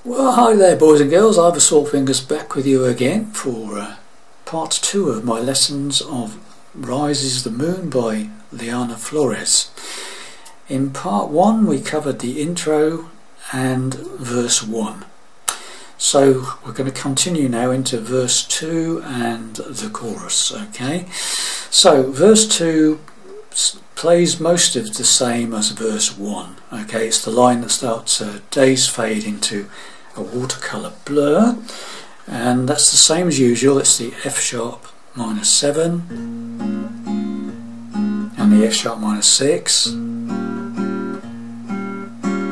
Well, hi there boys and girls, Ivor Saltfingers back with you again for part 2 of my lessons of Rises the Moon by Liana Flores. In part 1 we covered the intro and verse 1. So we're going to continue now into verse 2 and the chorus, okay? So verse 2 plays most of the same as verse 1, okay? It's the line that starts, days fade into a watercolour blur, and that's the same as usual. It's the F sharp minor 7 and the F sharp minor 6.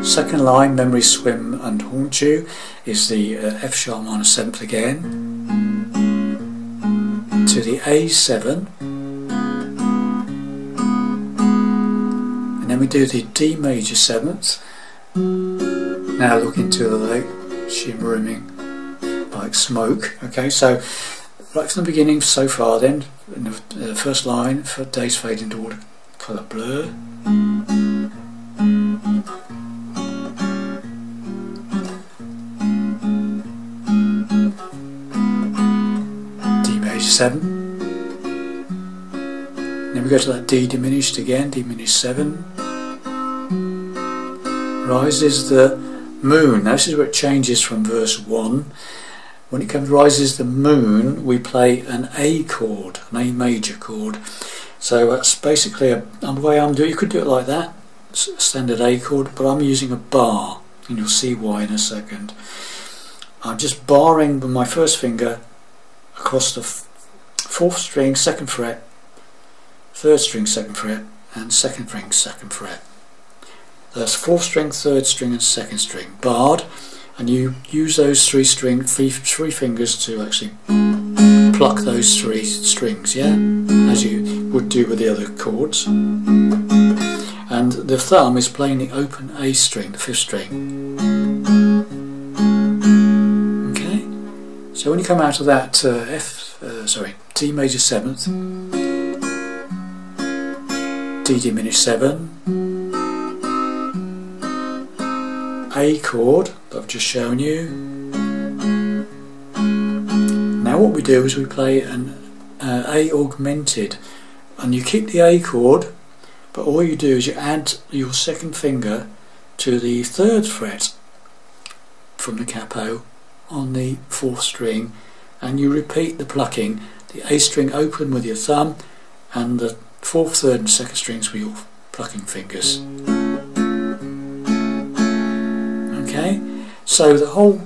Second line, memory swim and haunt you, is the F sharp minor 7th again to the A7, and then we do the D major 7th. Now look into the lake, shimmering like smoke. Okay, so right from the beginning so far then, in the first line, for days fade into watercolour blur. D major 7. Then we go to that D diminished again, D diminished 7. Rises the moon. Now this is where it changes from verse 1. When it comes rises the moon, we play an A chord, an A major chord. So that's basically the way I'm doing it. You could do it like that, standard A chord, but I'm using a bar, and you'll see why in a second. I'm just barring with my first finger across the 4th string, 2nd fret, 3rd string, 2nd fret, and 2nd string, 2nd fret. That's 4th string, 3rd string and 2nd string, barred, and you use those three fingers to actually pluck those 3 strings, yeah, as you would do with the other chords. And the thumb is playing the open A string, the 5th string. Okay, so when you come out of that D major 7th, D diminished 7, A chord that I've just shown you. Now what we do is we play an A augmented, and you keep the A chord, but all you do is you add your 2nd finger to the 3rd fret from the capo on the 4th string, and you repeat the plucking, the A string open with your thumb and the 4th, 3rd and 2nd strings with your plucking fingers. Okay, so the whole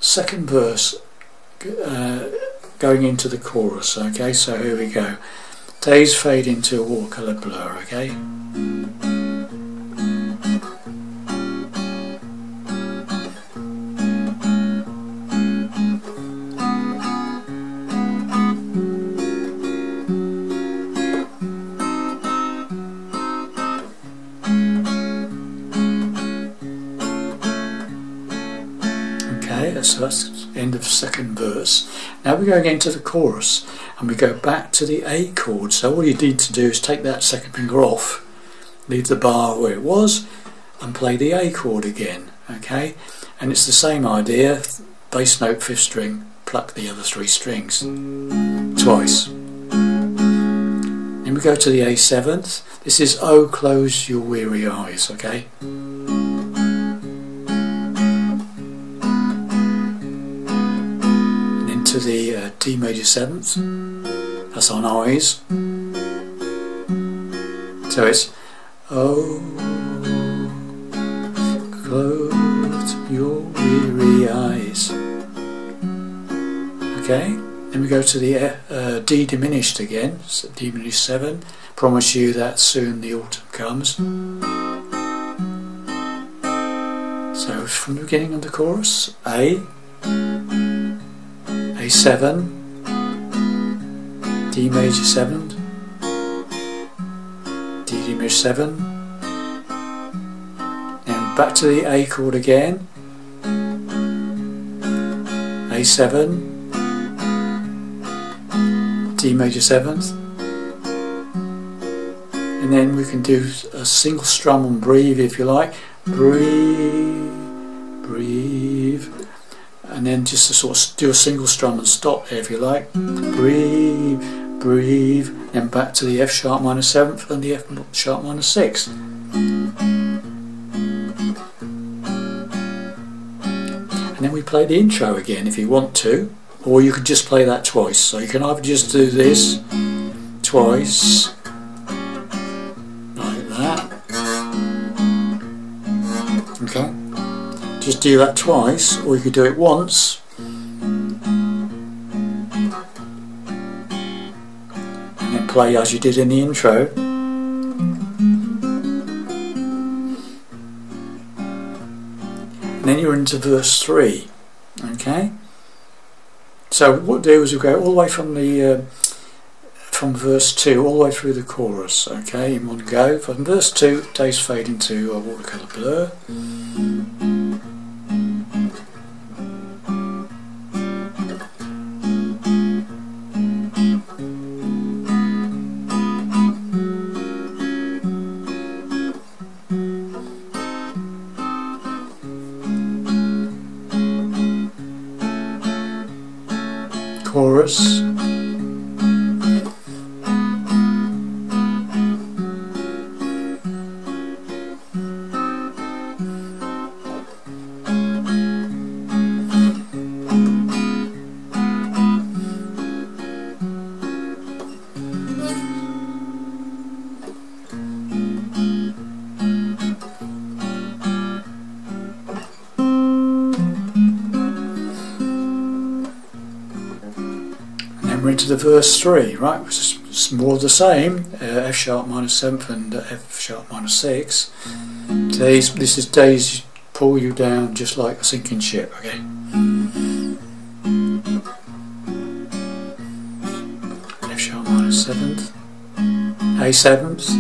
second verse going into the chorus. Okay, so here we go. Days fade into a watercolour blur. Okay. So that's the end of the second verse. Now we're going into the chorus, and we go back to the A chord. So all you need to do is take that 2nd finger off, leave the bar where it was, and play the A chord again. Okay, and it's the same idea: bass note, 5th string, pluck the other 3 strings twice. Then we go to the A7th. This is Oh Close Your Weary Eyes. Okay. To the D major 7th, that's on eyes. So it's oh, close your weary eyes. Okay, then we go to the D diminished again, so D diminished 7. Promise you that soon the autumn comes. So from the beginning of the chorus, A, A7, D major 7, D diminished 7, and back to the A chord again, A7, D major 7th, and then we can do a single strum and breathe if you like. Breathe, breathe. then just to sort of do a single strum and stop there if you like. Breathe, breathe, then back to the F sharp minor 7th and the F sharp minor 6th. And then we play the intro again if you want to, or you could just play that twice. So you can either just do this twice, like that. Okay, just do that twice, or you could do it once. And then play as you did in the intro. And then you're into verse 3. Okay, so what we'll do is we'll go all the way from the from verse 2 all the way through the chorus, okay, in one go. From verse 2, days fade into a watercolour blur. Chorus. We're into the verse 3, right, which is more of the same, F sharp minor 7th and F sharp minor 6. This is days pull you down just like a sinking ship, okay. F sharp minor 7th, A 7th,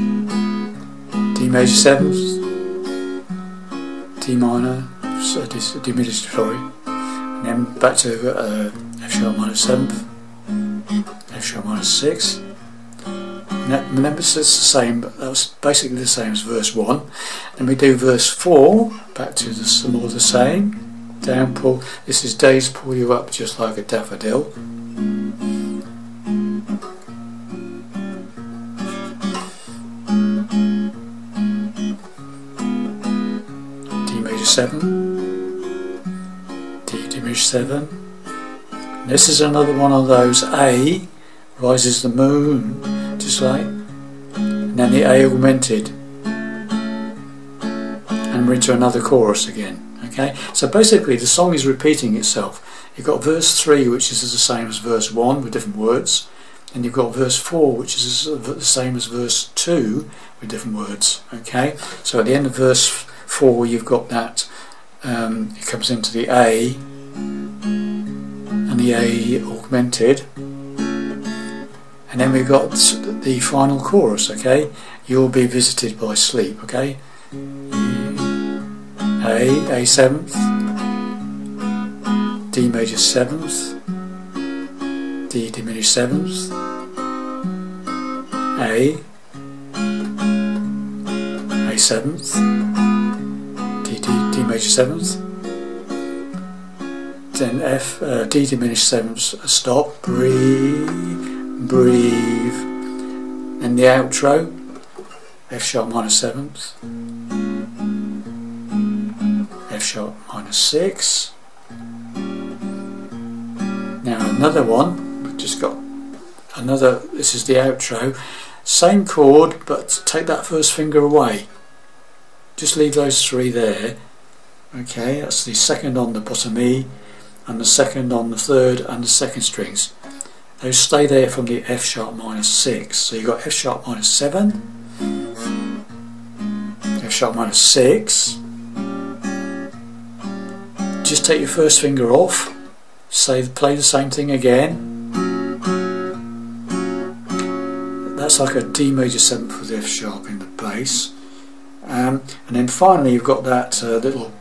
D major 7th, D minor, diminished, sorry, and then back to F sharp minor 7th, F sharp minor 6. Remember it's the same, but that was basically the same as verse 1. Then we do verse 4, back to the more the same. Down pull, this is days pull you up just like a daffodil. D major 7, D diminished 7. This is another one of those A, rises the moon, just like, and then the A augmented, and we're into another chorus again. Okay, so basically the song is repeating itself. You've got verse 3, which is the same as verse 1 with different words, and you've got verse 4, which is the same as verse 2 with different words. Okay, so at the end of verse 4 you've got that, it comes into the A, and the A augmented, and then we've got the final chorus, okay, you'll be visited by sleep, okay, A 7th, D major 7th, D diminished 7th, A 7th, D major 7th, then F, D diminished 7th, stop, breathe, breathe, and the outro, F sharp minor 7th, F sharp minor 6. Now another one, we've just got another, this is the outro, same chord but take that first finger away, just leave those 3 there, okay, that's the second on the bottom E, and the second on the 3rd and the 2nd strings. Those stay there from the F sharp minor 6. So you've got F sharp minor 7, F sharp minor 6. Just take your first finger off, play the same thing again. That's like a D major 7th with F sharp in the bass. And then finally you've got that little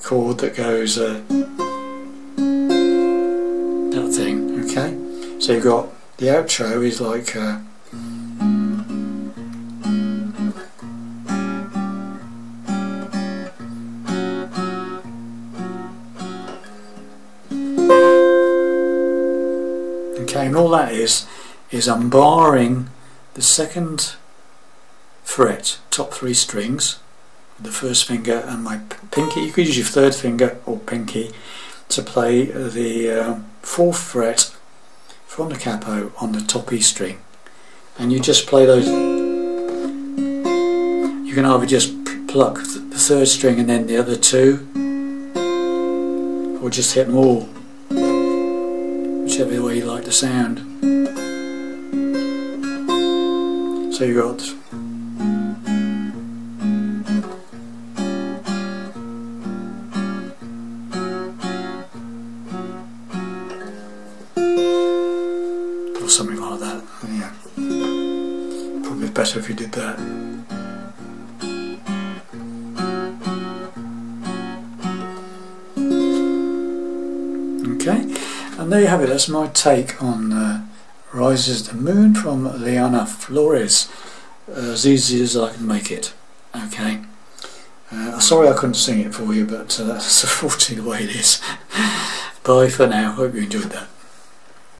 chord that goes that thing, okay? So you've got the outro is like Okay, and all that is I'm barring the second fret, top 3 strings, with the first finger and my pinky. You could use your third finger or pinky to play the 4th fret from the capo on the top E string, and you just play those. You can either just pluck the 3rd string and then the other 2, or just hit them all, whichever way you like the sound. So you got or something like that. Yeah, probably better if you did that. Okay, and there you have it. That's my take on Rises the Moon from Liana Flores, as easy as I can make it. Okay, sorry I couldn't sing it for you, but that's unfortunately the way it is. Bye for now, hope you enjoyed that.